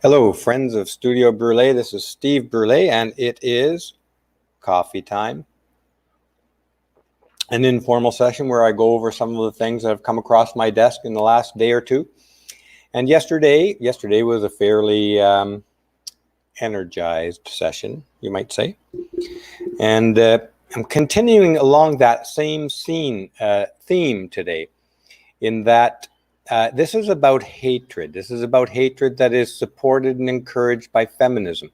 Hello, friends of Studio Brûlé. This is Steve Brûlé, and it is coffee time. An informal session where I go over some of the things that have come across my desk in the last day or two. And yesterday was a fairly energized session, you might say. And I'm continuing along that same theme today, in that this is about hatred. This is about hatred that is supported and encouraged by feminism.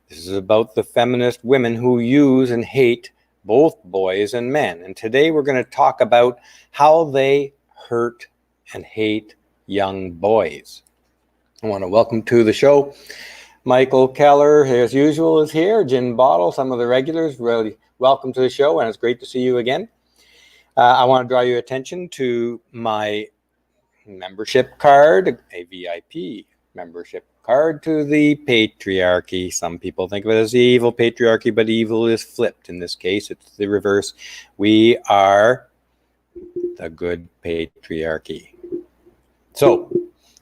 This is about the feminist women who use and hate both boys and men. And today we're going to talk about how they hurt and hate young boys. I want to welcome to the show Michael Keller, as usual, is here. Gin Bottle, some of the regulars, really welcome to the show, and it's great to see you again. I want to draw your attention to my membership card, a VIP membership card to the patriarchy. Some people think of it as the evil patriarchy, but evil is flipped. In this case, it's the reverse. We are the good patriarchy. So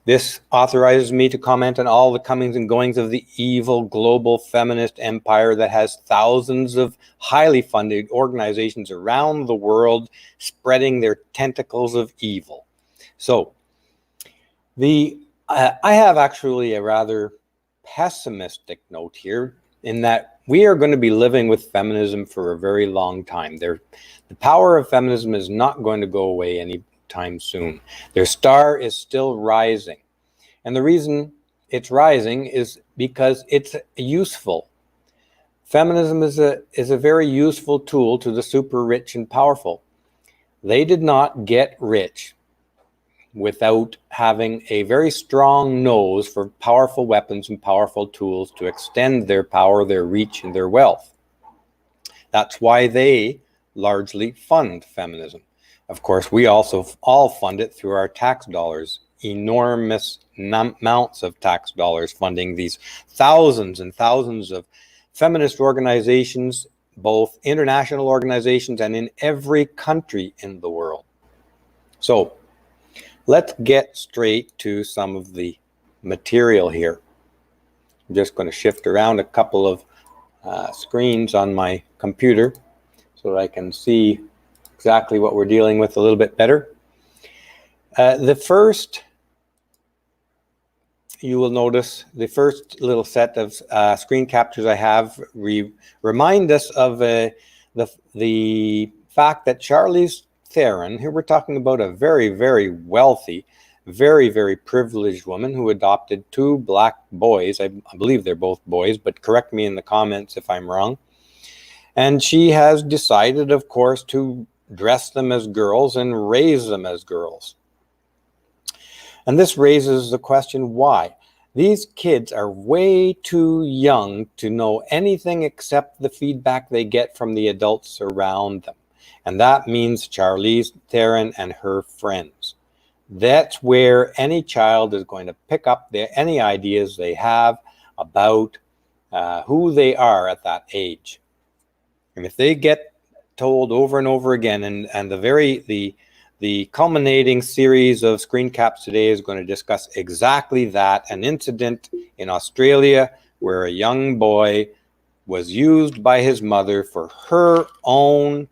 this authorizes me to comment on all the comings and goings of the evil global feminist empire that has thousands of highly funded organizations around the world spreading their tentacles of evil. So I have actually a rather pessimistic note here, in that we are going to be living with feminism for a very long time. The power of feminism is not going to go away anytime soon. Their star is still rising. And the reason it's rising is because it's useful. Feminism is a very useful tool to the super rich and powerful. They did not get rich without having a very strong nose for powerful weapons and powerful tools to extend their power, their reach, and their wealth. That's why they largely fund feminism. Of course, we also all fund it through our tax dollars, enormous amounts of tax dollars funding these thousands and thousands of feminist organizations, both international organizations and in every country in the world. So let's get straight to some of the material here. I'm just going to shift around a couple of screens on my computer so that I can see exactly what we're dealing with a little bit better. The first, you will notice, the first little set of screen captures I have remind us of the fact that Charlize Theron, here we're talking about a very, very wealthy, very, very privileged woman who adopted two black boys. I believe they're both boys, but correct me in the comments if I'm wrong. And she has decided, of course, to dress them as girls and raise them as girls. And this raises the question, why? These kids are way too young to know anything except the feedback they get from the adults around them. And that means Charlize Theron and her friends. That's where any child is going to pick up any ideas they have about who they are at that age. And if they get told over and over again, and the culminating series of screen caps today is going to discuss exactly that, an incident in Australia where a young boy was used by his mother for her own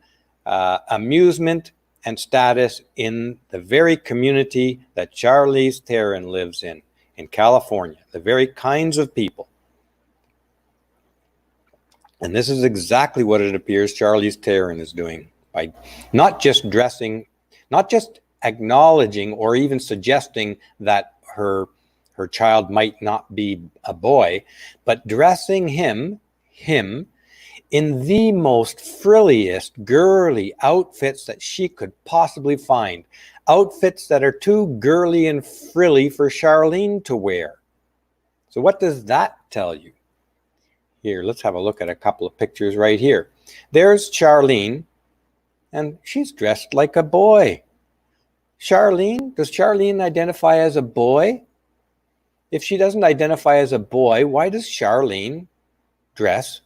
amusement and status in the very community that Charlize Theron lives in California, the very kinds of people. And this is exactly what it appears Charlize Theron is doing by not just dressing, not just acknowledging or even suggesting that her child might not be a boy, but dressing him in the most frilliest, girly outfits that she could possibly find. Outfits that are too girly and frilly for Charlene to wear. So what does that tell you? Here, let's have a look at a couple of pictures right here. There's Charlene, and she's dressed like a boy. Does Charlene identify as a boy? If she doesn't identify as a boy, why does Charlene dress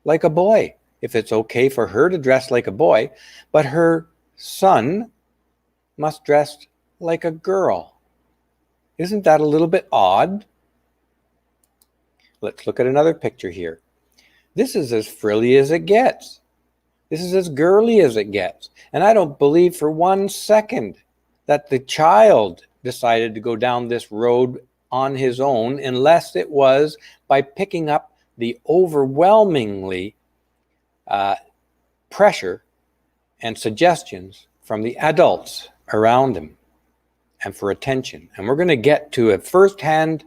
like a boy? If it's okay for her to dress like a boy, but her son must dress like a girl. Isn't that a little bit odd? Let's look at another picture here. This is as frilly as it gets. This is as girly as it gets. And I don't believe for 1 second that the child decided to go down this road on his own, unless it was by picking up the overwhelmingly pressure and suggestions from the adults around him and for attention. And we're going to get to a firsthand,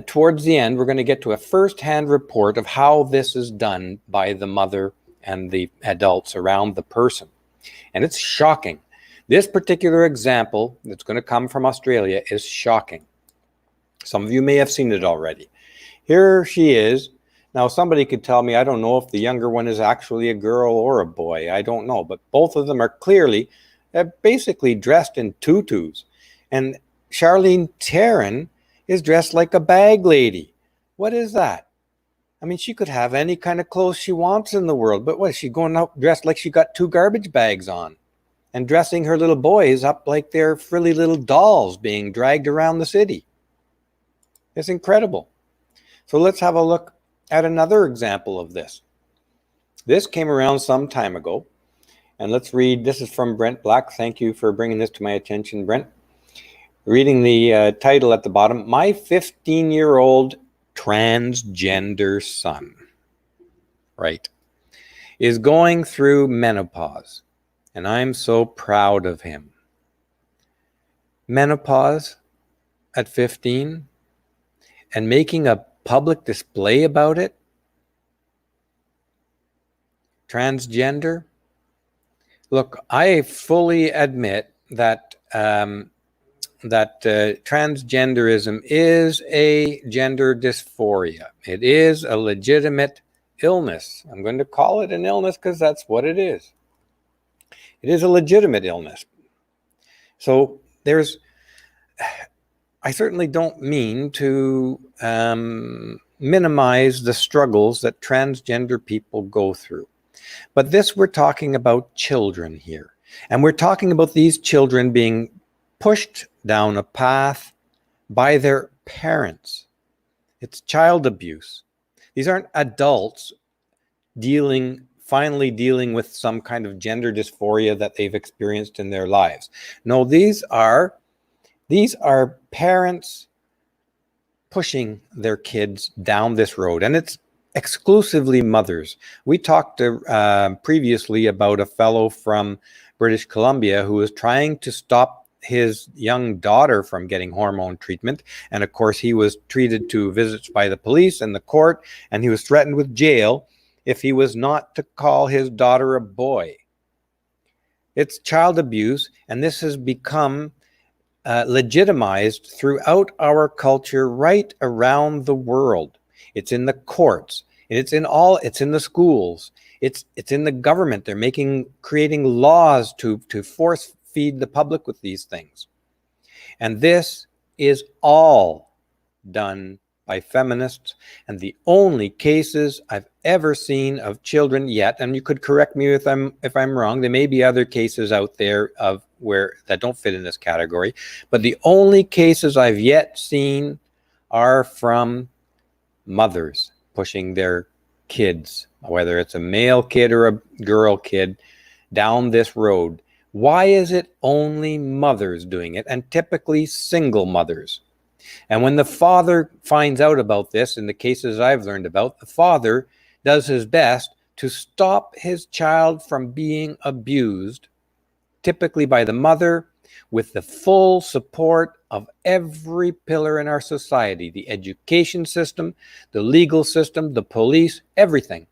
towards the end, we're going to get to a firsthand report of how this is done by the mother and the adults around the person. And it's shocking. This particular example that's going to come from Australia is shocking. Some of you may have seen it already. Here she is. Now, somebody could tell me, I don't know if the younger one is actually a girl or a boy. I don't know. But both of them are clearly basically dressed in tutus. And Charlene Theron is dressed like a bag lady. What is that? I mean, she could have any kind of clothes she wants in the world. But what, is she going out dressed like she got 2 garbage bags on? And dressing her little boys up like they're frilly little dolls being dragged around the city. It's incredible. So let's have a look at another example of this. This came around some time ago. And let's read, this is from Brent Black. Thank you for bringing this to my attention, Brent. Reading the title at the bottom, My 15-year-old transgender son, right, is going through menopause. And I'm so proud of him. Menopause at 15 and making a public display about it. Transgender. Look, I fully admit that transgenderism is a gender dysphoria. It is a legitimate illness. I'm going to call it an illness because that's what it is. It is a legitimate illness. So I certainly don't mean to minimize the struggles that transgender people go through. But we're talking about children here. And we're talking about these children being pushed down a path by their parents. It's child abuse. These aren't adults finally dealing with some kind of gender dysphoria that they've experienced in their lives. No, these are parents pushing their kids down this road, and it's exclusively mothers. We talked previously about a fellow from British Columbia who was trying to stop his young daughter from getting hormone treatment, and of course he was treated to visits by the police and the court, and he was threatened with jail if he was not to call his daughter a boy. It's child abuse, and this has become legitimized throughout our culture right around the world. It's in the courts, and it's in the schools, it's in the government. They're creating laws to force feed the public with these things. And this is all done by feminists, and the only cases I've ever seen of children yet, and you could correct me if I'm wrong, there may be other cases out there that don't fit in this category, but the only cases I've yet seen are from mothers pushing their kids, whether it's a male kid or a girl kid, down this road. Why is it only mothers doing it, and typically single mothers? And when the father finds out about this, in the cases I've learned about, the father does his best to stop his child from being abused, typically by the mother, with the full support of every pillar in our society, the education system, the legal system, the police, everything,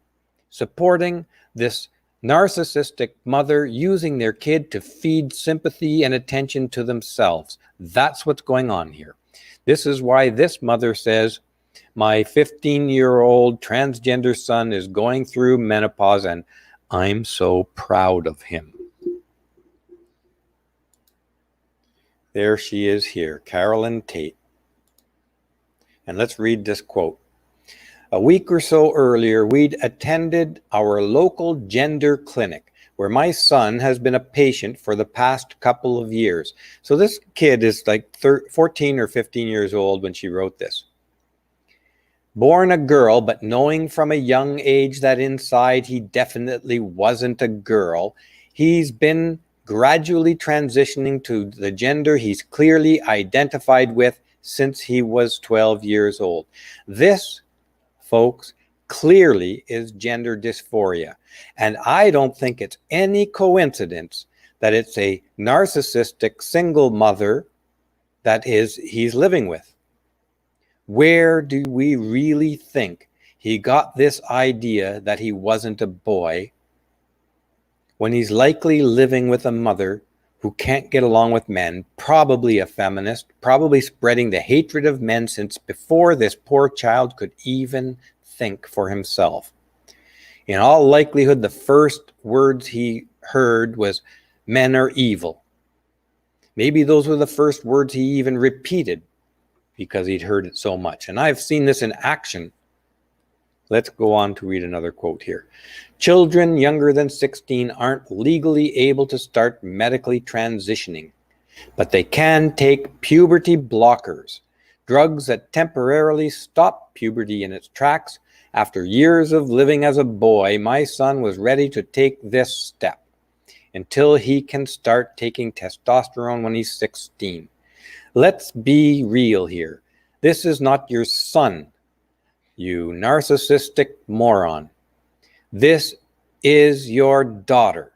supporting this narcissistic mother using their kid to feed sympathy and attention to themselves. That's what's going on here. This is why this mother says, my 15-year-old transgender son is going through menopause, and I'm so proud of him. There she is here, Carolyn Tate. And let's read this quote. A week or so earlier, we'd attended our local gender clinic, where my son has been a patient for the past couple of years. So this kid is like 14 or 15 years old when she wrote this. Born a girl, but knowing from a young age that inside he definitely wasn't a girl, he's been gradually transitioning to the gender he's clearly identified with since he was 12 years old. This, folks, clearly is gender dysphoria. And I don't think it's any coincidence that it's a narcissistic single mother that he's living with. Where do we really think he got this idea that he wasn't a boy when he's likely living with a mother who can't get along with men, probably a feminist, probably spreading the hatred of men since before this poor child could even think for himself? In all likelihood, the first words he heard was, "Men are evil." Maybe those were the first words he even repeated because he'd heard it so much. And I've seen this in action. Let's go on to read another quote here. Children younger than 16 aren't legally able to start medically transitioning, but they can take puberty blockers, drugs that temporarily stop puberty in its tracks. After years of living as a boy, my son was ready to take this step until he can start taking testosterone when he's 16. Let's be real here. This is not your son, you narcissistic moron. This is your daughter.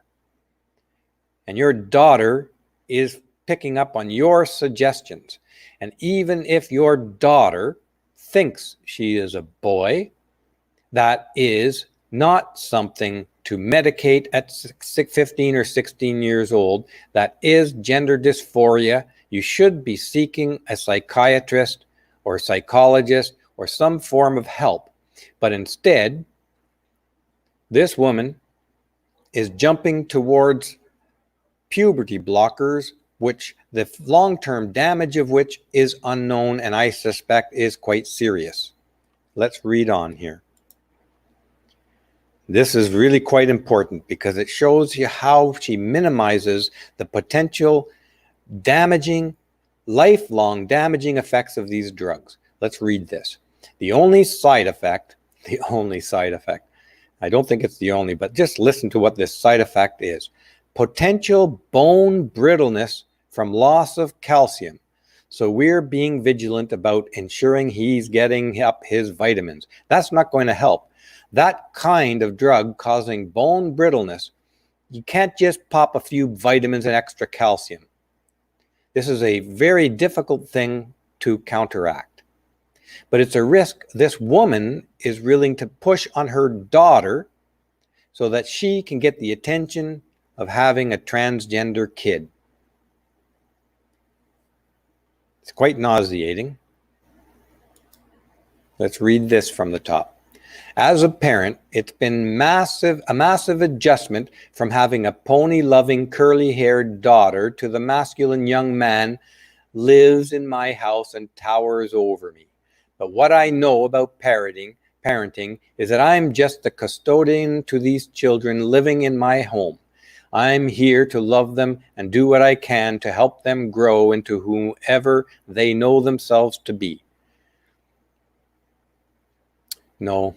And your daughter is picking up on your suggestions. And even if your daughter thinks she is a boy, that is not something to medicate at 15 or 16 years old. That is gender dysphoria. You should be seeking a psychiatrist or psychologist or some form of help. But instead, this woman is jumping towards puberty blockers, which the long-term damage of which is unknown and I suspect is quite serious. Let's read on here. This is really quite important because it shows you how she minimizes the potential damaging, lifelong damaging effects of these drugs. Let's read this. The only side effect, I don't think it's the only, but just listen to what this side effect is. Potential bone brittleness from loss of calcium. So we're being vigilant about ensuring he's getting up his vitamins. That's not going to help. That kind of drug causing bone brittleness, you can't just pop a few vitamins and extra calcium. This is a very difficult thing to counteract. But it's a risk this woman is willing to push on her daughter so that she can get the attention of having a transgender kid. It's quite nauseating. Let's read this from the top. As a parent, it's been a massive adjustment from having a pony-loving, curly-haired daughter to the masculine young man lives in my house and towers over me. But what I know about parenting is that I'm just the custodian to these children living in my home. I'm here to love them and do what I can to help them grow into whoever they know themselves to be. No.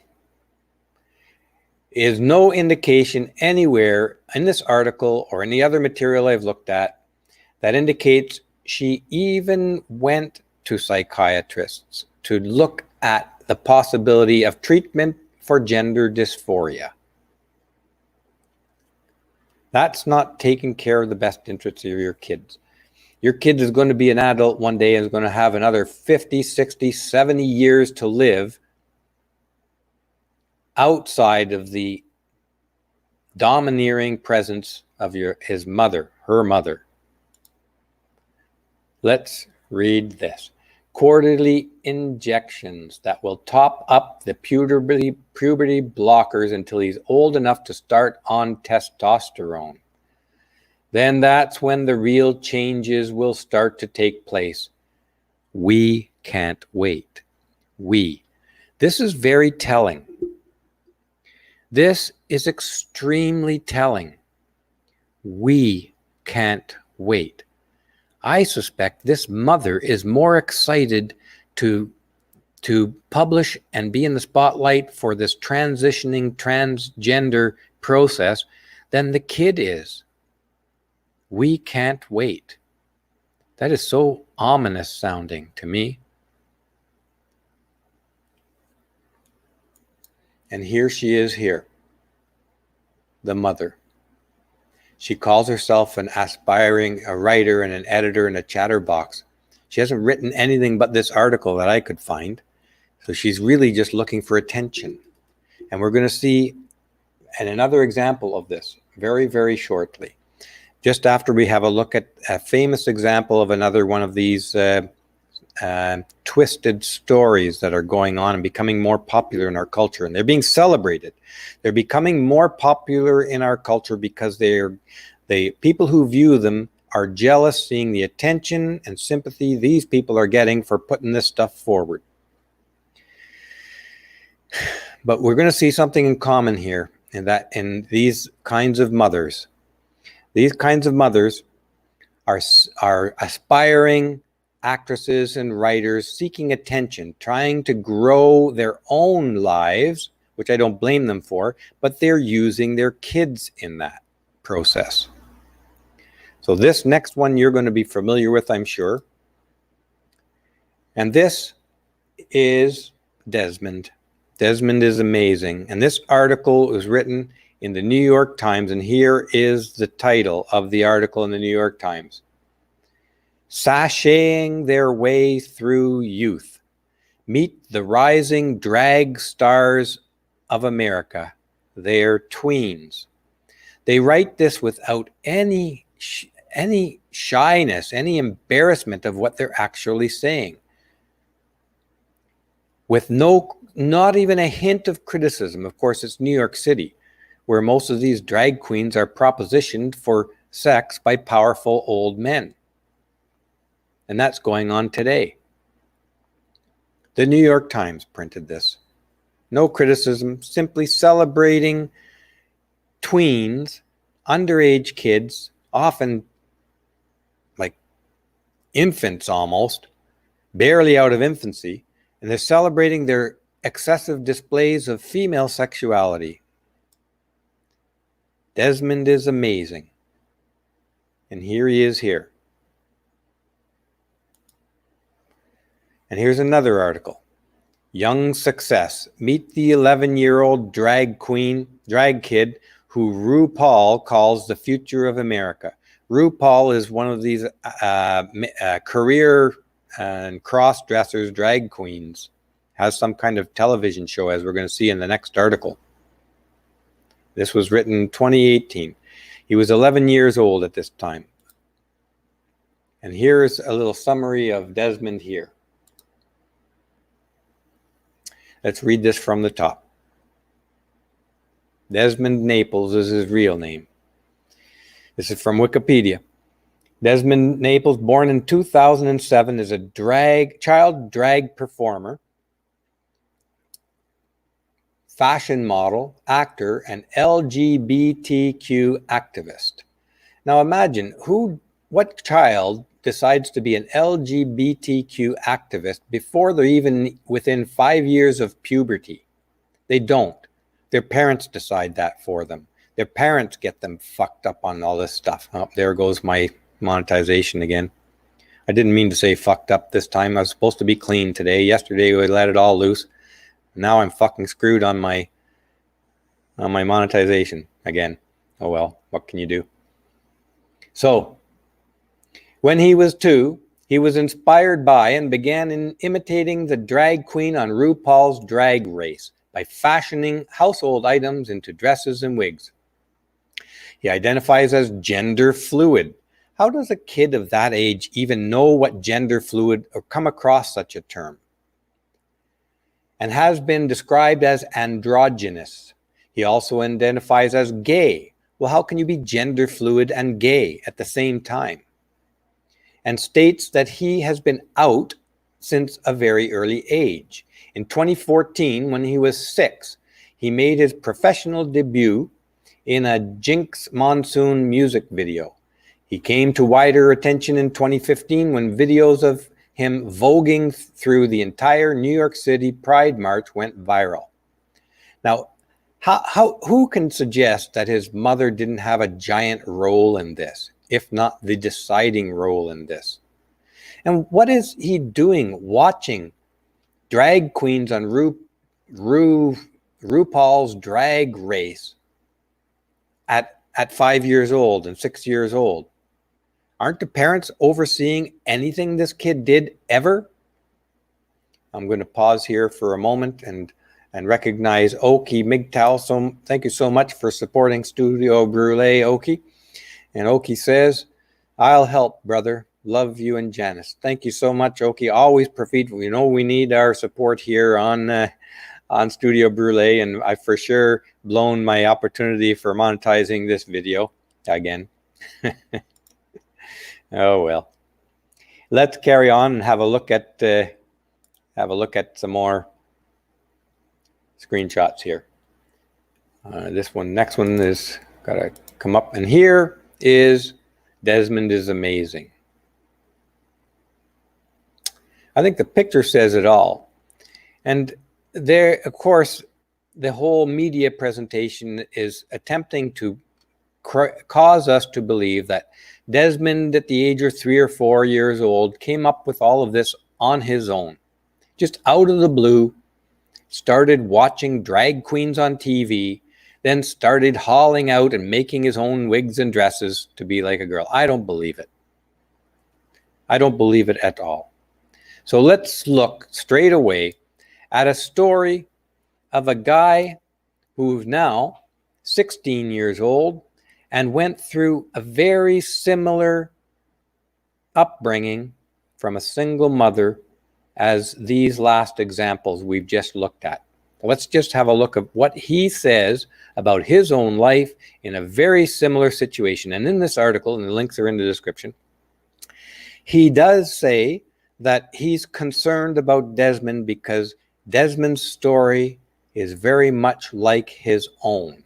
Is no indication anywhere in this article or any other material I've looked at that indicates she even went to psychiatrists to look at the possibility of treatment for gender dysphoria. That's not taking care of the best interests of your kids. Your kid is going to be an adult one day and is going to have another 50, 60, 70 years to live outside of the domineering presence of her mother. Let's read this. Quarterly injections that will top up the puberty blockers until he's old enough to start on testosterone. Then that's when the real changes will start to take place. We can't wait. This is very telling. This is extremely telling. We can't wait. I suspect this mother is more excited to to publish and be in the spotlight for this transitioning transgender process than the kid is. We can't wait. That is so ominous sounding to me. And here she is here, the mother. She calls herself an aspiring writer and an editor and a chatterbox. She hasn't written anything but this article that I could find. So she's really just looking for attention. And we're going to see another example of this very, very shortly. Just after we have a look at a famous example of another one of these twisted stories that are going on and becoming more popular in our culture. And they're being celebrated. They're becoming more popular in our culture because the people who view them are jealous, seeing the attention and sympathy these people are getting for putting this stuff forward. But we're going to see something in common here, in these kinds of mothers. These kinds of mothers are aspiring actresses and writers seeking attention, trying to grow their own lives, which I don't blame them for, but they're using their kids in that process. So this next one you're going to be familiar with, I'm sure. And this is Desmond. Desmond is amazing. And this article was written in the New York Times, and here is the title of the article in the New York Times. Sashaying their way through youth. Meet the rising drag stars of America. They're tweens. They write this without any shyness, any embarrassment of what they're actually saying. With not even a hint of criticism. Of course, it's New York City, where most of these drag queens are propositioned for sex by powerful old men. And that's going on today. The New York Times printed this. No criticism, simply celebrating tweens, underage kids, often like infants almost, barely out of infancy, and they're celebrating their excessive displays of female sexuality. Desmond is amazing. And here he is here. And here's another article. Young success. Meet the 11-year-old drag kid who RuPaul calls the future of America. RuPaul is one of these career and cross-dressers, drag queens. Has some kind of television show, as we're going to see in the next article. This was written in 2018. He was 11 years old at this time. And here's a little summary of Desmond here. Let's read this from the top. Desmond Naples is his real name. This is from Wikipedia. Desmond Naples, born in 2007, is a child drag performer, fashion model, actor, and LGBTQ activist. Now imagine what child decides to be an LGBTQ activist before they're even within 5 years of puberty. They don't. Their parents decide that for them. Their parents get them fucked up on all this stuff. Oh, there goes my monetization again. I didn't mean to say fucked up this time. I was supposed to be clean today. Yesterday we let it all loose. Now I'm fucking screwed on my monetization again. Oh well, what can you do? So, when he was 2, he was inspired by and began imitating the drag queen on RuPaul's Drag Race by fashioning household items into dresses and wigs. He identifies as gender fluid. How does a kid of that age even know what gender fluid or come across such a term? And has been described as androgynous. He also identifies as gay. Well, how can you be gender fluid and gay at the same time? And states that he has been out since a very early age. In 2014, when he was 6, he made his professional debut in a Jinx Monsoon music video. He came to wider attention in 2015 when videos of him voguing through the entire New York City Pride March went viral. Now, who can suggest that his mother didn't have a giant role in this, if not the deciding role in this? And what is he doing watching drag queens on RuPaul's Drag Race at 5 years old and 6 years old? Aren't the parents overseeing anything this kid did ever? I'm going to pause here for a moment and recognize Oki MGTOW. So thank you so much for supporting Studio Brûlée, Oki. And Oki says, I'll help, brother. Love you and Janice. Thank you so much, Oki. Always profit. You know we need our support here on Studio Brûlée, and I for sure blown my opportunity for monetizing this video again. Oh well. Let's carry on and have a look at some more screenshots here. Next one is gotta come up, and here is Desmond is amazing. I think the picture says it all. And there, of course, the whole media presentation is attempting to cause us to believe that Desmond, at the age of 3 or 4 years old, came up with all of this on his own. Just out of the blue, started watching drag queens on TV, then started hauling out and making his own wigs and dresses to be like a girl. I don't believe it. I don't believe it at all. So let's look straight away at a story of a guy who's now 16 years old and went through a very similar upbringing from a single mother as these last examples we've just looked at. Let's just have a look at what he says about his own life in a very similar situation. And in this article, and the links are in the description, he does say that he's concerned about Desmond because Desmond's story is very much like his own.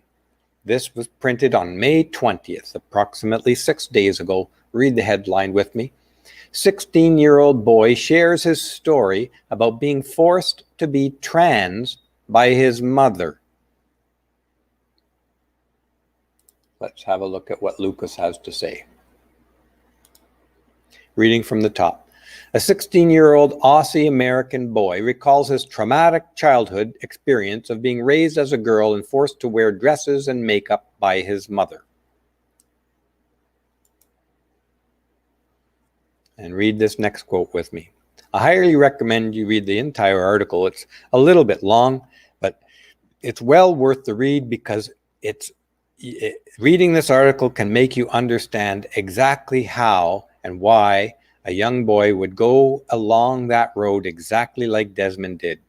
This was printed on May 20th, approximately 6 days ago. Read the headline with me. 16-year-old boy shares his story about being forced to be trans by his mother. Let's have a look at what Lucas has to say. Reading from the top. A 16-year-old Aussie-American boy recalls his traumatic childhood experience of being raised as a girl and forced to wear dresses and makeup by his mother. And read this next quote with me. I highly recommend you read the entire article. It's a little bit long, but it's well worth the read because reading this article can make you understand exactly how and why a young boy would go along that road exactly like Desmond did.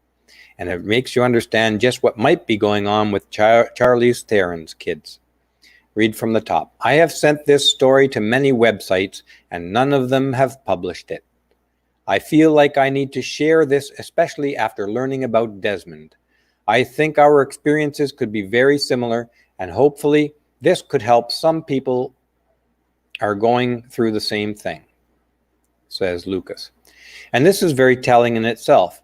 And it makes you understand just what might be going on with Charlize Theron's kids. Read from the top. I have sent this story to many websites and none of them have published it. I feel like I need to share this, especially after learning about Desmond. I think our experiences could be very similar and hopefully this could help some people are going through the same thing, says Lucas. And this is very telling in itself.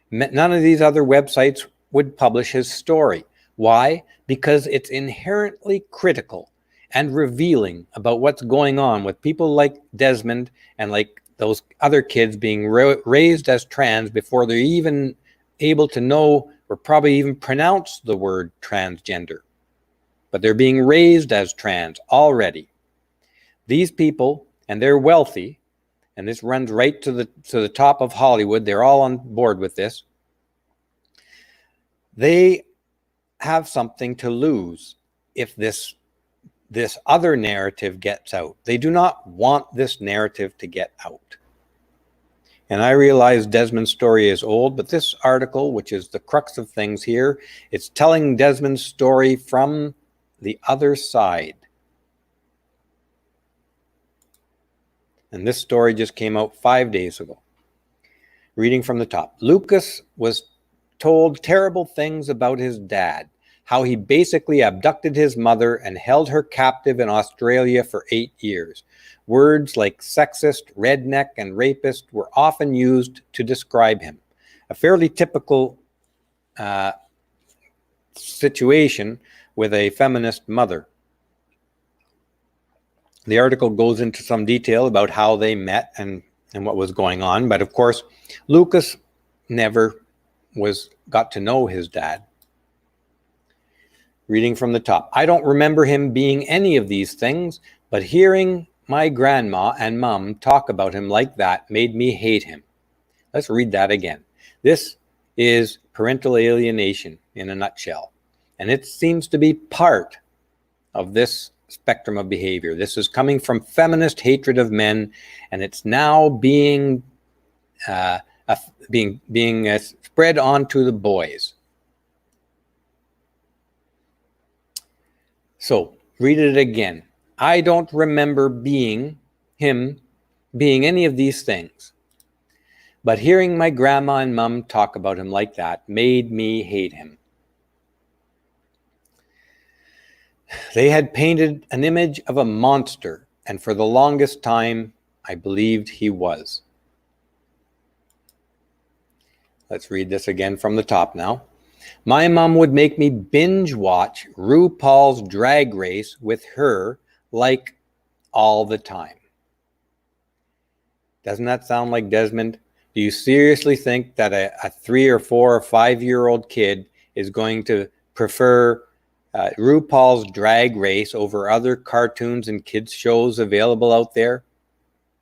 None of these other websites would publish his story. Why? Because it's inherently critical and revealing about what's going on with people like Desmond and like those other kids being raised as trans before they're even able to know or probably even pronounce the word transgender. But they're being raised as trans already. These people, and they're wealthy, and this runs right to the top of Hollywood. They're all on board with this. They have something to lose if this other narrative gets out. They do not want this narrative to get out. And I realize Desmond's story is old, but this article, which is the crux of things here, it's telling Desmond's story from the other side. And this story just came out 5 days ago. Reading from the top. Lucas was told terrible things about his dad, how he basically abducted his mother and held her captive in Australia for 8 years. Words like sexist, redneck, and rapist were often used to describe him. A fairly typical situation with a feminist mother. The article goes into some detail about how they met and what was going on, but of course, Lucas never got to know his dad. Reading from the top. I don't remember him being any of these things, but hearing my grandma and mom talk about him like that made me hate him. Let's read that again. This is parental alienation in a nutshell, and it seems to be part of this spectrum of behavior. This is coming from feminist hatred of men, and it's now being spread onto the boys. So, read it again. I don't remember him being any of these things, but hearing my grandma and mom talk about him like that made me hate him. They had painted an image of a monster, and for the longest time, I believed he was. Let's read this again from the top now. My mom would make me binge watch RuPaul's Drag Race with her, like, all the time. Doesn't that sound like Desmond? Do you seriously think that a 3 or 4 or 5-year-old kid is going to prefer RuPaul's Drag Race over other cartoons and kids shows available out there?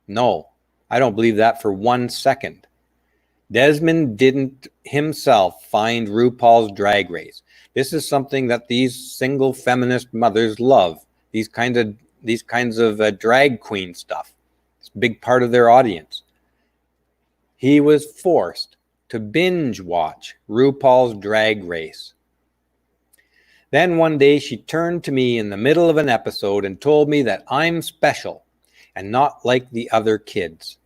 No, I don't believe that for 1 second. Desmond didn't himself find RuPaul's Drag Race. This is something that these single feminist mothers love. These kinds of drag queen stuff. It's a big part of their audience. He was forced to binge watch RuPaul's Drag Race. Then one day she turned to me in the middle of an episode and told me that I'm special and not like the other kids.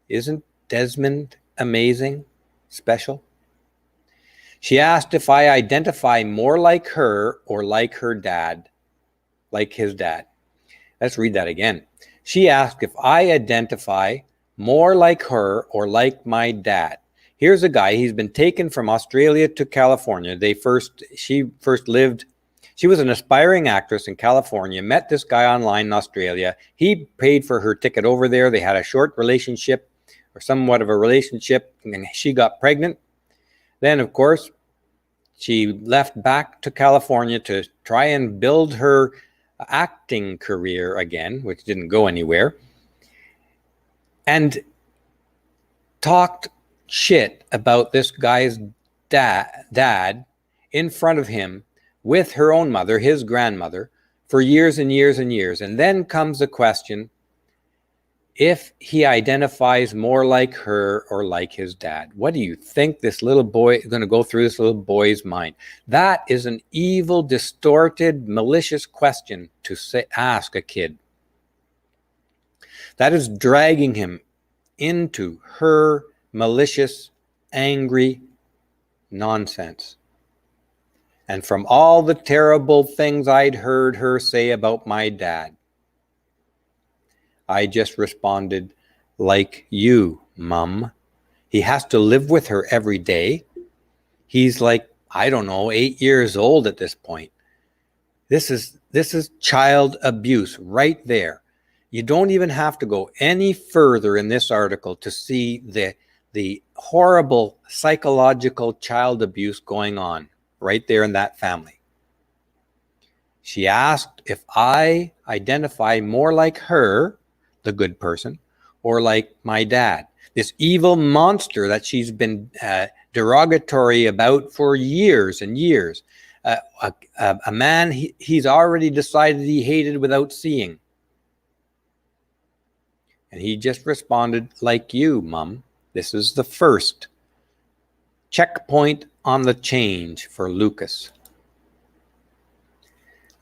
Isn't Desmond amazing? Special? She asked if I identify more like her or like her dad, like his dad. Let's read that again. She asked if I identify more like her or like my dad. Here's a guy, he's been taken from Australia to California. She was an aspiring actress in California, met this guy online in Australia. He paid for her ticket over there. They had a short relationship, or somewhat of a relationship, and she got pregnant. Then, of course, she left back to California to try and build her acting career again, which didn't go anywhere, and talked shit about this guy's dad in front of him with her own mother, his grandmother, for years and years and years. And then comes the question if he identifies more like her or like his dad. What do you think this little boy is going to go through this little boy's mind? That is an evil, distorted, malicious question to ask a kid. That is dragging him into her malicious, angry nonsense. And from all the terrible things I'd heard her say about my dad, I just responded, like you, Mum. He has to live with her every day. He's like, I don't know, 8 years old at this point. This is child abuse right there. You don't even have to go any further in this article to see the horrible psychological child abuse going on right there in that family. She asked if I identify more like her, the good person, or like my dad, this evil monster that she's been derogatory about for years and years. A man he's already decided he hated without seeing. And he just responded, like you, Mum. This is the first checkpoint on the change for Lucas.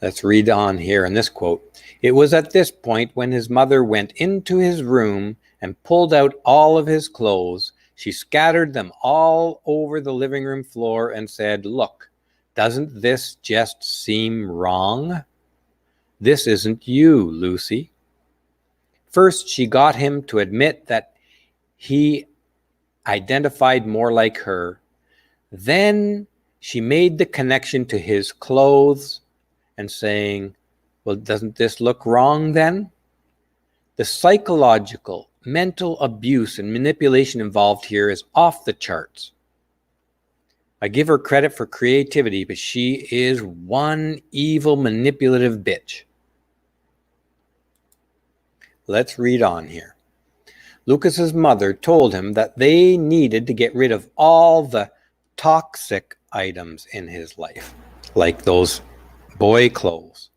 Let's read on here in this quote. It was at this point when his mother went into his room and pulled out all of his clothes. She scattered them all over the living room floor and said, look, Doesn't this just seem wrong? This isn't you, Lucy. First, she got him to admit that he identified more like her. Then she made the connection to his clothes and saying, well, doesn't this look wrong then? The psychological, mental abuse and manipulation involved here is off the charts. I give her credit for creativity, but she is one evil, manipulative bitch. Let's read on here. Lucas's mother told him that they needed to get rid of all the toxic items in his life, like those boy clothes,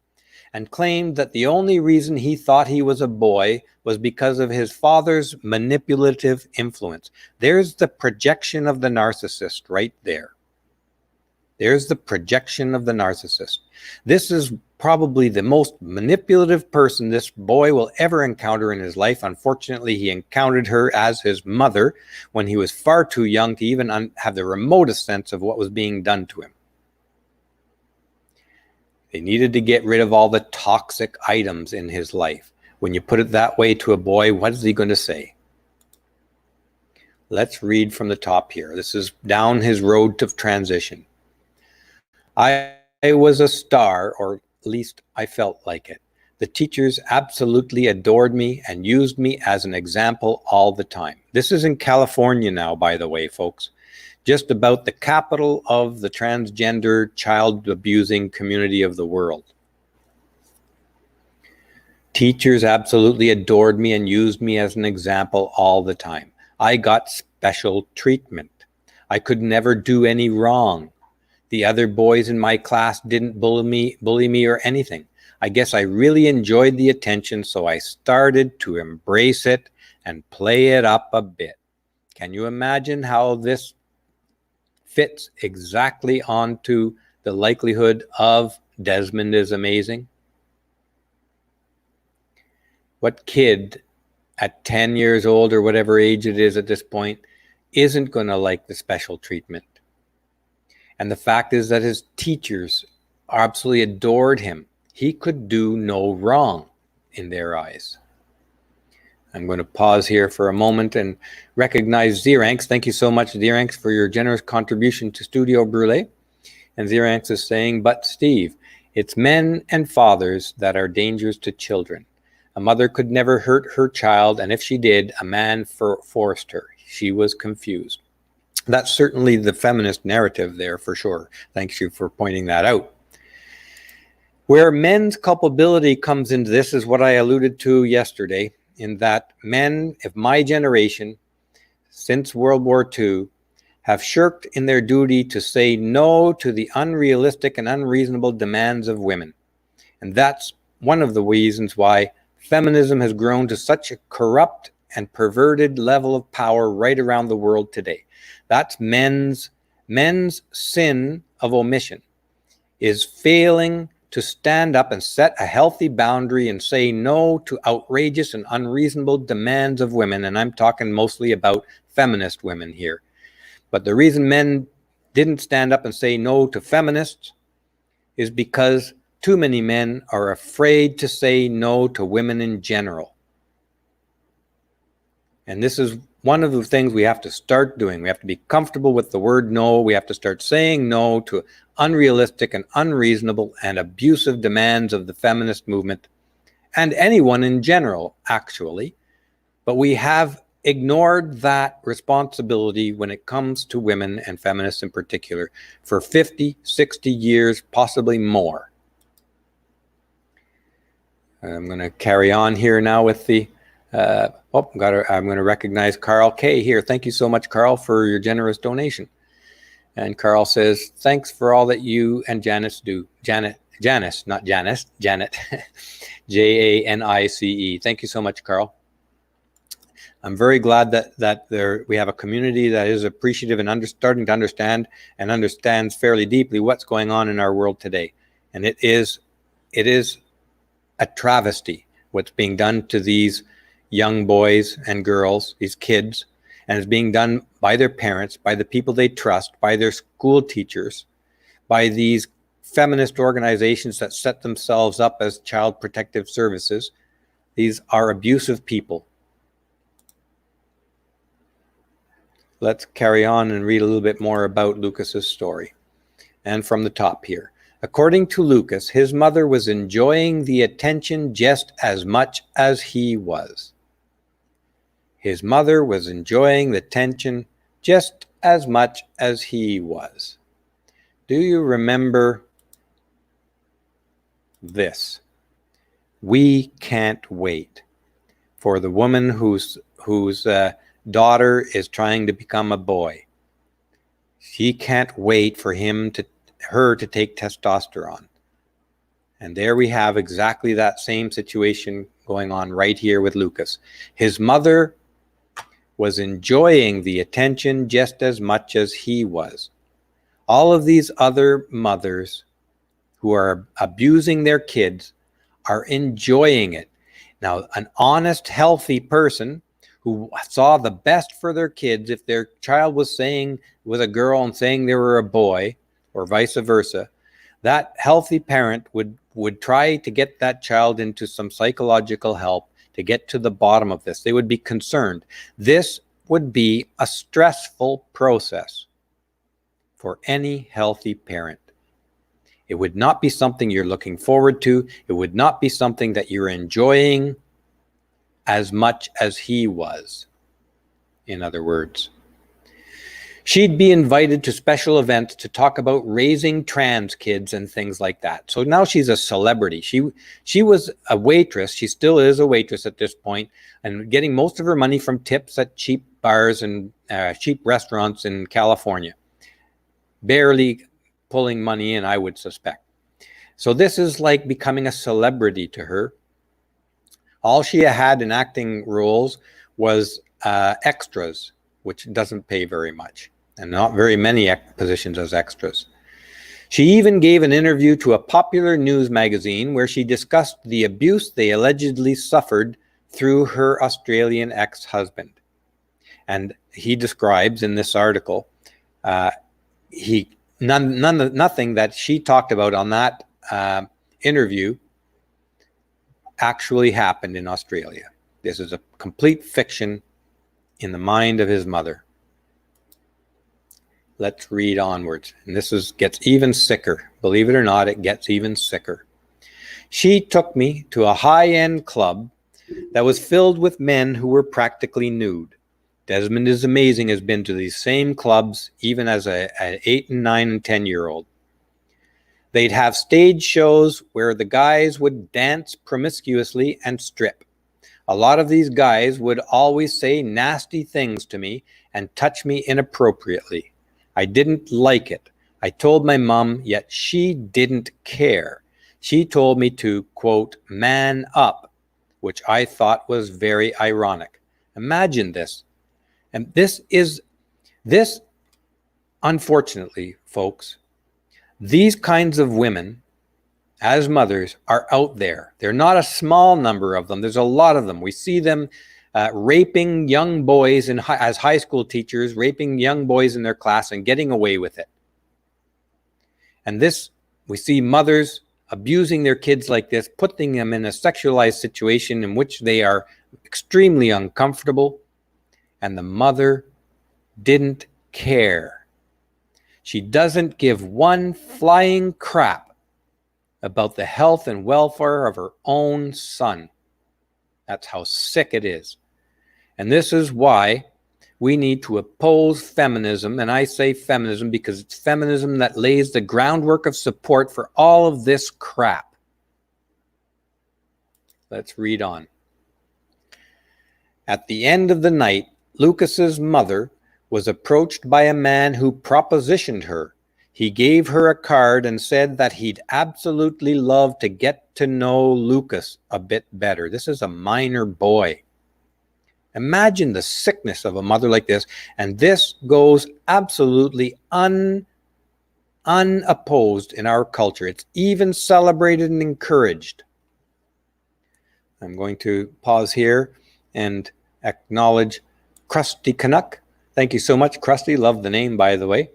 and claimed that the only reason he thought he was a boy was because of his father's manipulative influence. There's the projection of the narcissist right there. There's the projection of the narcissist. This is probably the most manipulative person this boy will ever encounter in his life. Unfortunately, he encountered her as his mother when he was far too young to even have the remotest sense of what was being done to him. They needed to get rid of all the toxic items in his life. When you put it that way to a boy, what is he going to say? Let's read from the top here. This is down his road to transition. I was a star, or at least I felt like it. The teachers absolutely adored me and used me as an example all the time. This is in California now, by the way, folks. Just about the capital of the transgender, child-abusing community of the world. Teachers absolutely adored me and used me as an example all the time. I got special treatment. I could never do any wrong. The other boys in my class didn't bully me or anything. I guess I really enjoyed the attention, so I started to embrace it and play it up a bit. Can you imagine how this fits exactly onto the likelihood of Desmond is amazing? What kid at 10 years old or whatever age it is at this point isn't going to like the special treatment? And the fact is that his teachers absolutely adored him. He could do no wrong in their eyes. I'm going to pause here for a moment and recognize Xeranx. Thank you so much, Xeranx, for your generous contribution to Studio Brûlé. And Xeranx is saying, but Steve, it's men and fathers that are dangers to children. A mother could never hurt her child, and if she did, a man forced her. She was confused. That's certainly the feminist narrative there for sure. Thank you for pointing that out. Where men's culpability comes into this is what I alluded to yesterday, in that men of my generation, since World War II, have shirked in their duty to say no to the unrealistic and unreasonable demands of women. And that's one of the reasons why feminism has grown to such a corrupt and perverted level of power right around the world today. That's men's sin of omission, is failing to stand up and set a healthy boundary and say no to outrageous and unreasonable demands of women. And I'm talking mostly about feminist women here. But the reason men didn't stand up and say no to feminists is because too many men are afraid to say no to women in general. And this is one of the things we have to start doing. We have to be comfortable with the word no. We have to start saying no to unrealistic and unreasonable and abusive demands of the feminist movement and anyone in general, actually. But we have ignored that responsibility when it comes to women and feminists in particular for 50, 60 years, possibly more. I'm going to carry on here now with the I'm going to recognize Carl K. here. Thank you so much, Carl, for your generous donation. And Carl says, thanks for all that you and Janice do. Janice, not Janice, Janet. Janice. Thank you so much, Carl. I'm very glad that we have a community that is appreciative and starting to understand and understands fairly deeply what's going on in our world today. And it is a travesty what's being done to these young boys and girls, these kids, and it's being done by their parents, by the people they trust, by their school teachers, by these feminist organizations that set themselves up as child protective services. These are abusive people. Let's carry on and read a little bit more about Lucas's story. And from the top here. According to Lucas, his mother was enjoying the attention just as much as he was. His mother was enjoying the attention just as much as he was. Do you remember this? We can't wait for the woman whose daughter is trying to become a boy. She can't wait for her to take testosterone. And there we have exactly that same situation going on right here with Lucas. His mother was enjoying the attention just as much as he was. All of these other mothers who are abusing their kids are enjoying it. Now, an honest, healthy person who saw the best for their kids, if their child was a girl and saying they were a boy, or vice versa, that healthy parent would try to get that child into some psychological help to get to the bottom of this. They would be concerned. This would be a stressful process for any healthy parent. It would not be something you're looking forward to. It would not be something that you're enjoying as much as he was, in other words. She'd be invited to special events to talk about raising trans kids and things like that. So now she's a celebrity. She was a waitress. She still is a waitress at this point, and getting most of her money from tips at cheap bars and cheap restaurants in California. Barely pulling money in, I would suspect. So this is like becoming a celebrity to her. All she had in acting roles was extras, which doesn't pay very much, and not very many positions as extras. She even gave an interview to a popular news magazine where she discussed the abuse they allegedly suffered through her Australian ex-husband. And he describes in this article, nothing that she talked about on that interview actually happened in Australia. This is a complete fiction in the mind of his mother. Let's read onwards. And this gets even sicker. Believe it or not, it gets even sicker. She took me to a high-end club that was filled with men who were practically nude. Desmond is amazing, has been to these same clubs even as an 8 and 9 and 10-year-old. They'd have stage shows where the guys would dance promiscuously and strip. A lot of these guys would always say nasty things to me and touch me inappropriately. I didn't like it. I told my mom, yet she didn't care. She told me to, quote, man up, which I thought was very ironic. Imagine this. And this, unfortunately, folks, these kinds of women, as mothers, are out there. They're not a small number of them. There's a lot of them. We see them raping young boys as high school teachers, raping young boys in their class and getting away with it. And we see mothers abusing their kids like this, putting them in a sexualized situation in which they are extremely uncomfortable, and the mother didn't care. She doesn't give one flying crap about the health and welfare of her own son. That's how sick it is. And this is why we need to oppose feminism. And I say feminism because it's feminism that lays the groundwork of support for all of this crap. Let's read on. At the end of the night, Lucas's mother was approached by a man who propositioned her. He gave her a card and said that he'd absolutely love to get to know Lucas a bit better. This is a minor boy. Imagine the sickness of a mother like this. And this goes absolutely unopposed in our culture. It's even celebrated and encouraged. I'm going to pause here and acknowledge Krusty Canuck. Thank you so much, Krusty. Love the name, by the way.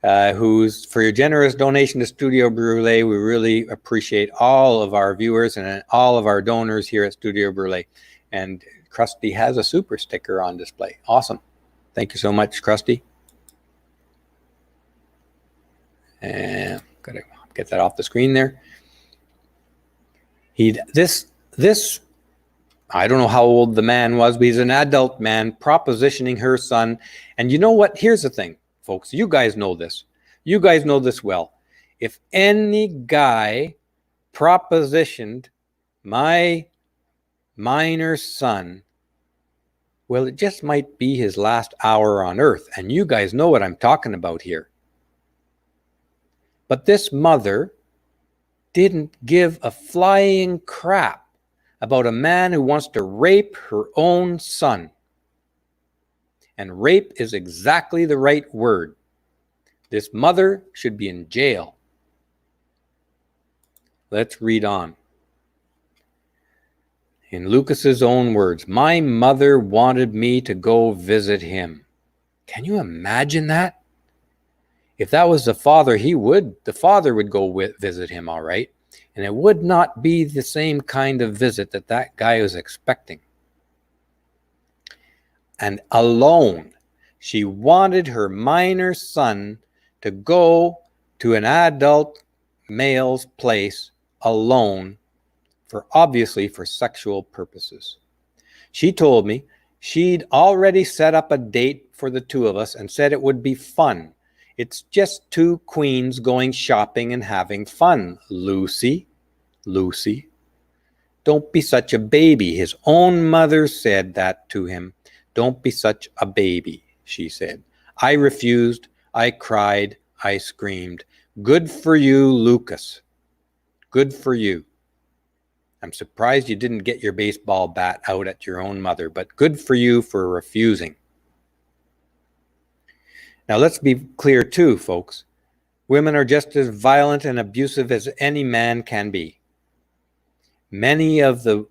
who's for your generous donation to Studio Brule. We really appreciate all of our viewers and all of our donors here at Studio Brule. And Krusty has a super sticker on display. Awesome. Thank you so much, Krusty. And gotta get that off the screen there. This I don't know how old the man was, but he's an adult man propositioning her son. And you know what? Here's the thing, folks. You guys know this. You guys know this well. If any guy propositioned my minor son, well, it just might be his last hour on earth. And you guys know what I'm talking about here. But this mother didn't give a flying crap about a man who wants to rape her own son. And rape is exactly the right word. This mother should be in jail. Let's read on. In Lucas's own words, my mother wanted me to go visit him. Can you imagine that? If that was the father, the father would go visit him, all right. And it would not be the same kind of visit that guy was expecting. And alone, she wanted her minor son to go to an adult male's place alone, obviously for sexual purposes. She told me she'd already set up a date for the two of us and said it would be fun. It's just two queens going shopping and having fun, Lucy. Lucy, don't be such a baby. His own mother said that to him. Don't be such a baby, she said. I refused. I cried. I screamed. Good for you, Lucas. Good for you. I'm surprised you didn't get your baseball bat out at your own mother, but good for you for refusing. Now, let's be clear too, folks. Women are just as violent and abusive as any man can be. Many of the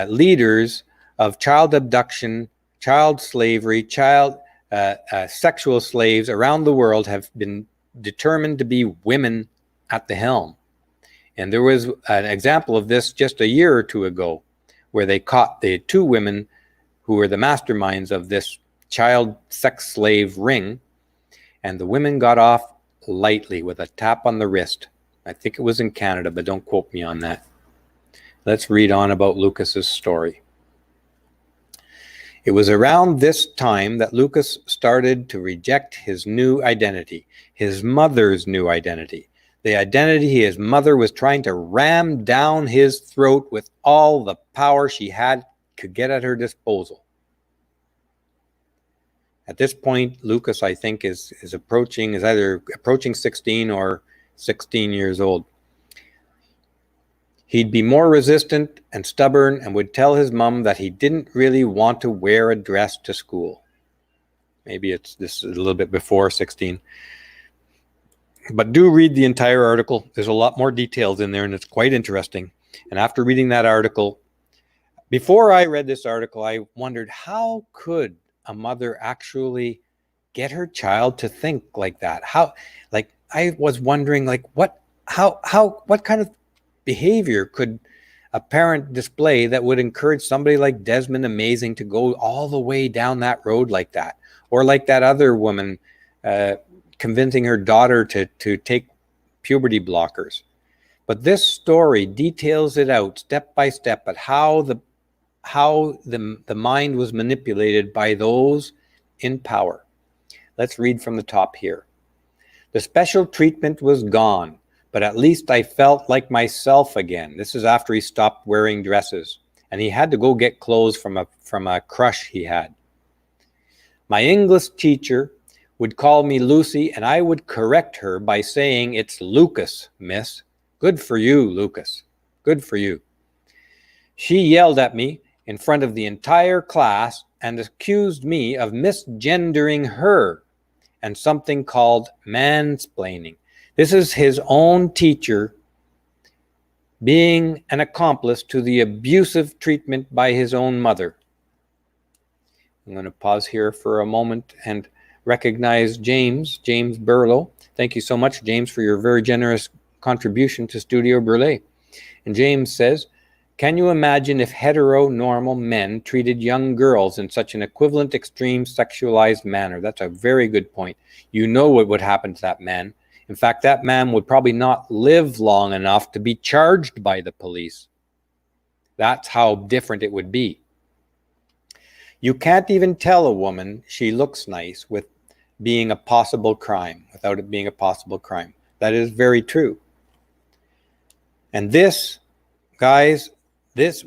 leaders of child abduction, child slavery, sexual slaves around the world have been determined to be women at the helm. And there was an example of this just a year or two ago, where they caught the two women who were the masterminds of this child sex slave ring, and the women got off lightly with a tap on the wrist. I think it was in Canada, but don't quote me on that. Let's read on about Lucas's story. It was around this time that Lucas started to reject his new identity, his mother's new identity, the identity his mother was trying to ram down his throat with all the power she could get at her disposal. At this point, Lucas, I think, is either approaching 16 or 16 years old. He'd be more resistant and stubborn and would tell his mom that he didn't really want to wear a dress to school. Maybe this is a little bit before 16. But do read the entire article. There's a lot more details in there, and it's quite interesting. And after reading that article, before I read this article, I wondered, how could a mother actually get her child to think like that? I was wondering, what kind of behavior could a parent display that would encourage somebody like Desmond Amazing to go all the way down that road like that? Or like that other woman convincing her daughter to take puberty blockers. But this story details it out step by step at how the mind was manipulated by those in power. Let's read from the top here. The special treatment was gone, but at least I felt like myself again. This is after he stopped wearing dresses, and he had to go get clothes from a crush he had. My English teacher would call me Lucy, and I would correct her by saying, "It's Lucas, miss. Good for you, Lucas. Good for you." She yelled at me in front of the entire class and accused me of misgendering her and something called mansplaining. This is his own teacher being an accomplice to the abusive treatment by his own mother. I'm going to pause here for a moment and recognize James Burlow. Thank you so much, James, for your very generous contribution to Studio Burlé. And James says, can you imagine if heteronormal men treated young girls in such an equivalent, extreme, sexualized manner? That's a very good point. You know what would happen to that man. In fact, that man would probably not live long enough to be charged by the police. That's how different it would be. You can't even tell a woman she looks nice without it being a possible crime. That is very true. And this, guys,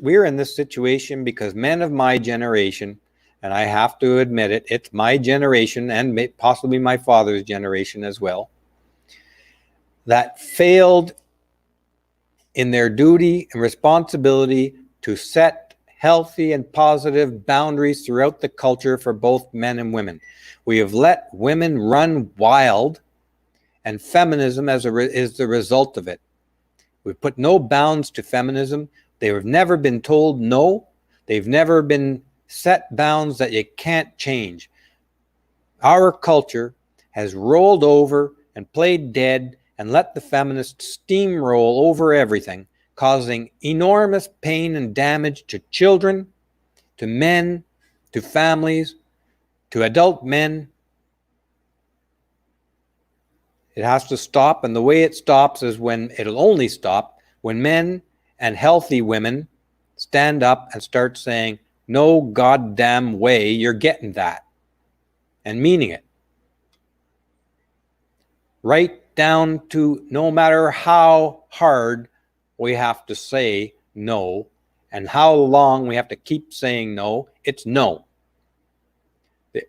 we're in this situation because men of my generation, and I have to admit it, it's my generation and possibly my father's generation as well, that failed in their duty and responsibility to set healthy and positive boundaries throughout the culture for both men and women. We have let women run wild, and feminism is the result of it. We've put no bounds to feminism. They have never been told no. They've never been set bounds that you can't change. Our culture has rolled over and played dead and let the feminists steamroll over everything, causing enormous pain and damage to children, to men, to families, to adult men. It has to stop, and the way it stops is it'll only stop when men and healthy women stand up and start saying, no goddamn way you're getting that, and meaning it. Right down to no matter how hard we have to say no and how long we have to keep saying no, it's no.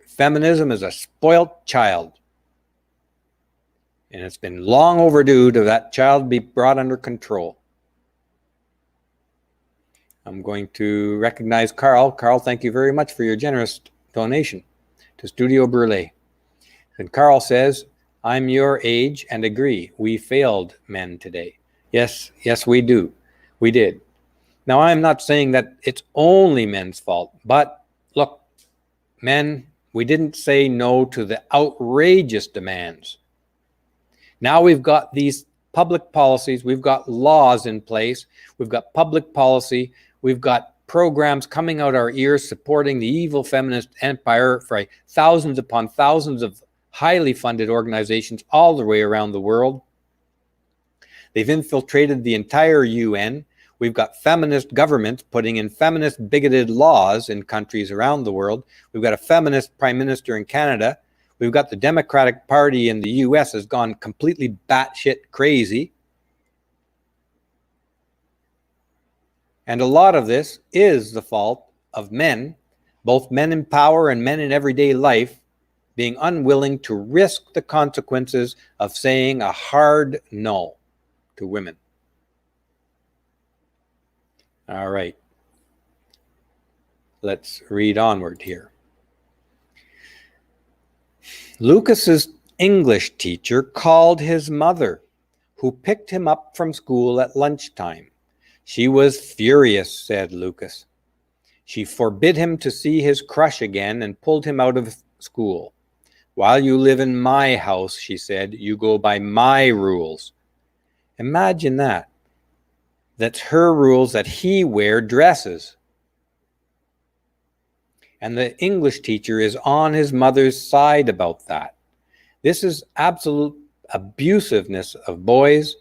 Feminism is a spoilt child. And it's been long overdue to that child be brought under control. I'm going to recognize Carl. Carl, thank you very much for your generous donation to Studio Burlé. And Carl says, I'm your age and agree. We failed men today. Yes, we do. We did. Now, I'm not saying that it's only men's fault, but look, men, we didn't say no to the outrageous demands. Now we've got these public policies, we've got laws in place, we've got public policy, we've got programs coming out our ears supporting the evil feminist empire for thousands upon thousands of highly funded organizations all the way around the world. They've infiltrated the entire UN. We've got feminist governments putting in feminist bigoted laws in countries around the world. We've got a feminist prime minister in Canada. We've got the Democratic Party in the US has gone completely batshit crazy. And a lot of this is the fault of men, both men in power and men in everyday life, being unwilling to risk the consequences of saying a hard no to women. All right. Let's read onward here. Lucas's English teacher called his mother, who picked him up from school at lunchtime. She was furious, said Lucas. She forbid him to see his crush again and pulled him out of school. While you live in my house, she said, you go by my rules. Imagine that. That's her rules that he wear dresses. And the English teacher is on his mother's side about that. This is absolute abusiveness of boys.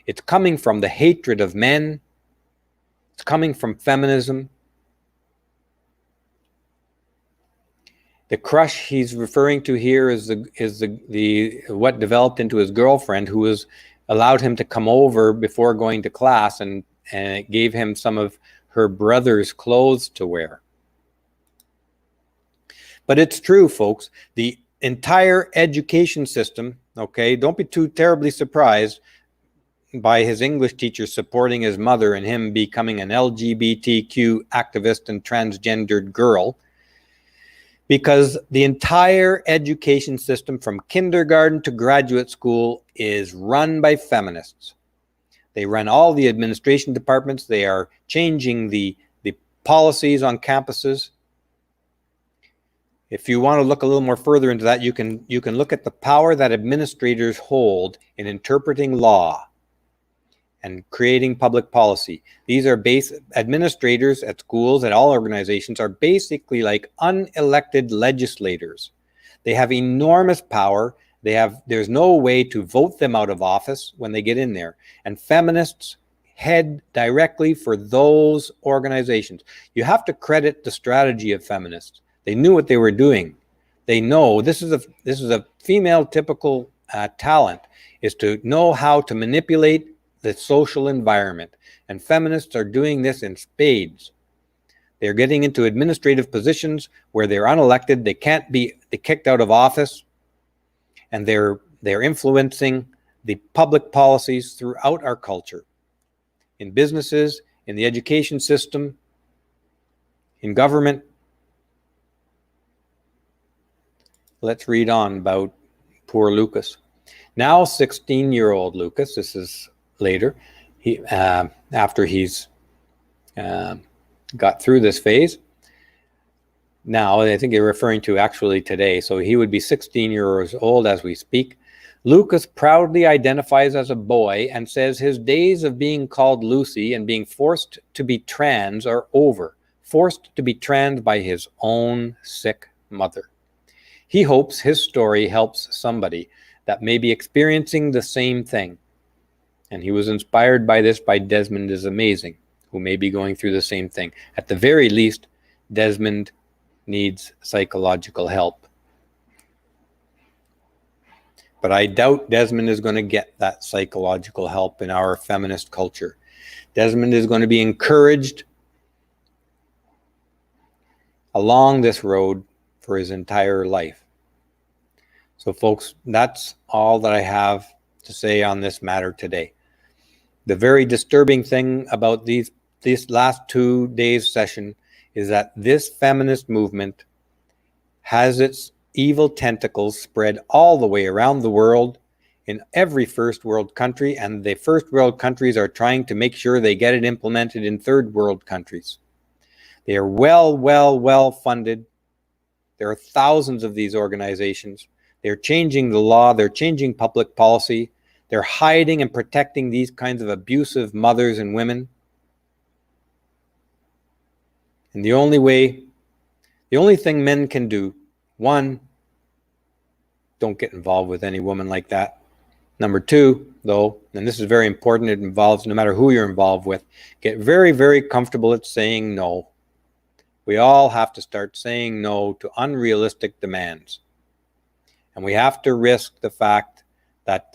It's coming from the hatred of men. It's coming from feminism. The crush he's referring to here is the what developed into his girlfriend, who was allowed him to come over before going to class, and it gave him some of her brother's clothes to wear. But it's true, folks. The entire education system, okay, don't be too terribly surprised by his English teacher supporting his mother and him becoming an LGBTQ activist and transgendered girl, because the entire education system from kindergarten to graduate school is run by feminists. They run all the administration departments. They are changing the policies on campuses. If you want to look a little more further into that, you can look at the power that administrators hold in interpreting law and creating public policy. These are administrators at schools and all organizations are basically like unelected legislators. They have enormous power. There's no way to vote them out of office when they get in there. And feminists head directly for those organizations. You have to credit the strategy of feminists. They knew what they were doing. They know this is a female typical talent, is to know how to manipulate the social environment. And feminists are doing this in spades. They're getting into administrative positions where they're unelected. They can't be kicked out of office. And they're influencing the public policies throughout our culture. In businesses, in the education system, in government. Let's read on about poor Lucas. Now 16-year-old Lucas, this is later, after he's got through this phase. Now, I think you're referring to actually today, so he would be 16 years old as we speak. Lucas proudly identifies as a boy and says his days of being called Lucy and being forced to be trans are over, forced to be trans by his own sick mother. He hopes his story helps somebody that may be experiencing the same thing. And he was inspired by this by Desmond is Amazing, who may be going through the same thing. At the very least, Desmond needs psychological help. But I doubt Desmond is going to get that psychological help in our feminist culture. Desmond is going to be encouraged along this road for his entire life. So folks, that's all that I have to say on this matter today. The very disturbing thing about these last 2 days session is that this feminist movement has its evil tentacles spread all the way around the world in every first world country, and the first world countries are trying to make sure they get it implemented in third world countries. They are well funded. There are thousands of these organizations. They're changing the law. They're changing public policy. They're hiding and protecting these kinds of abusive mothers and women. And the only thing men can do, one, don't get involved with any woman like that. Number two, though, and this is very important, it involves, no matter who you're involved with, get very comfortable at saying no. We all have to start saying no to unrealistic demands. And we have to risk the fact that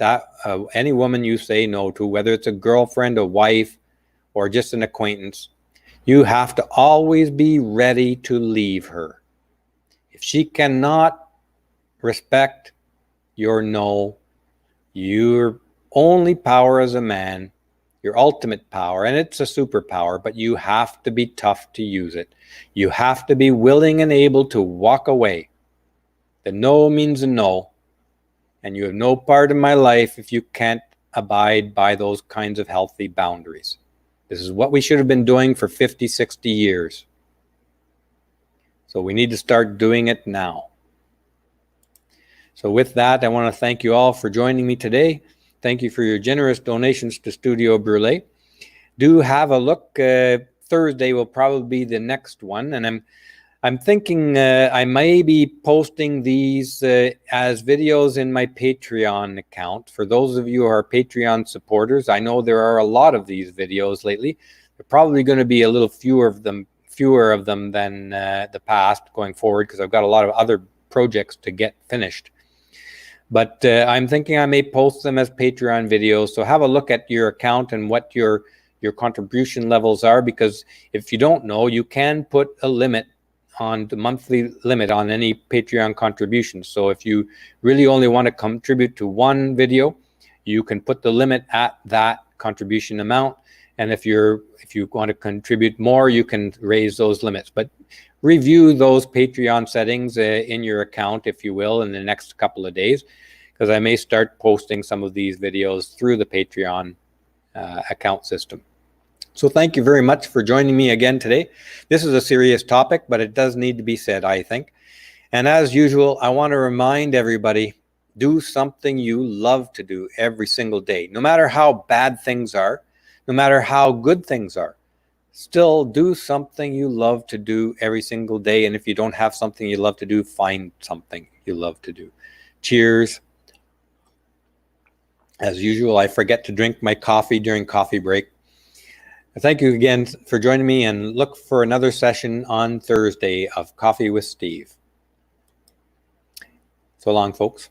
any woman you say no to, whether it's a girlfriend, a wife, or just an acquaintance, you have to always be ready to leave her. If she cannot respect your no, your only power as a man, your ultimate power, and it's a superpower, but you have to be tough to use it. You have to be willing and able to walk away. The no means a no, and you have no part in my life if you can't abide by those kinds of healthy boundaries. This is what we should have been doing for 50, 60 years. So we need to start doing it now. So with that, I want to thank you all for joining me today. Thank you for your generous donations to Studio Brûlé. Do have a look. Thursday will probably be the next one, and I'm thinking I may be posting these as videos in my Patreon account. For those of you who are Patreon supporters, I know there are a lot of these videos lately. There are probably going to be a little fewer of them than the past going forward, because I've got a lot of other projects to get finished. But I'm thinking I may post them as Patreon videos. So have a look at your account and what your contribution levels are, because if you don't know, you can put a limit on the monthly limit on any Patreon contributions. So if you really only want to contribute to one video, you can put the limit at that contribution amount. And if you want to contribute more, you can raise those limits. But review those Patreon settings in your account, if you will, in the next couple of days, because I may start posting some of these videos through the Patreon account system. So thank you very much for joining me again today. This is a serious topic, but it does need to be said, I think. And as usual, I want to remind everybody, do something you love to do every single day. No matter how bad things are, no matter how good things are, still do something you love to do every single day. And if you don't have something you love to do, find something you love to do. Cheers. As usual, I forget to drink my coffee during coffee break. Thank you again for joining me, and look for another session on Thursday of Coffee with Steve. So long, folks.